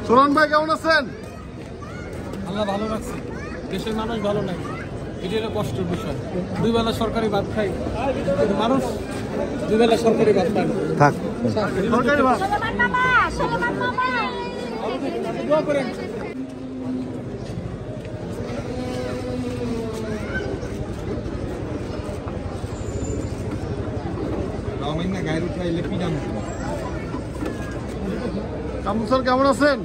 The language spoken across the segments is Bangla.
সোলান ভাই কেমন আছেন? আল্লাহ ভালো রাখছে, দেশের মানুষ ভালো নাই, এটি হলো কষ্টের বিষয়। দুই বেলা সরকারি ভাত খাই, কিন্তু মানুষ দুই বেলা সরকারি ভাত পায় না। থাক সরকারি ভাত দোয়া করেন। কামরুল স্যার কেমন আছেন?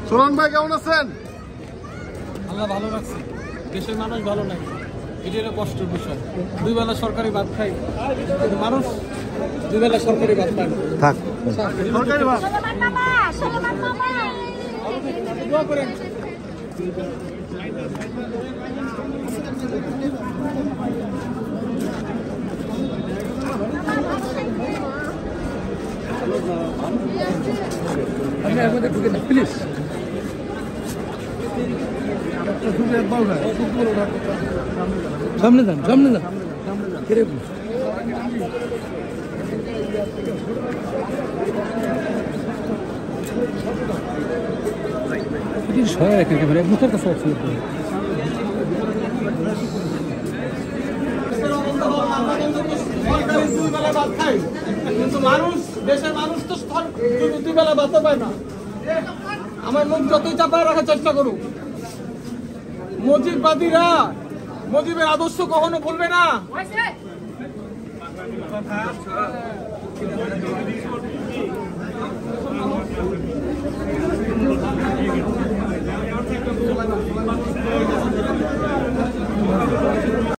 সোলান ভাই কেমন আছেন? আল্লাহ ভালো রাখছে, দেশের মানুষ ভালো নাই, এটি হলো কষ্টের বিষয়। দুই বেলা সরকারি ভাত খাই, কিন্তু মানুষ দুই বেলা সরকারি ভাত পায় না। থাক সরকারি ভাত দোয়া করেন। প্লিজ সামনে যান, সামনে যান। মুখের কাছে আছে কিন্তু মানুষ, দেশের মানুষ তো দুই বেলা ভাত পায় না। আমার মুখ যতই চাপায় রাখার চেষ্টা করুক, মুজিববাদীরা মুজিবের আদর্শ কখনো ভুলবে না।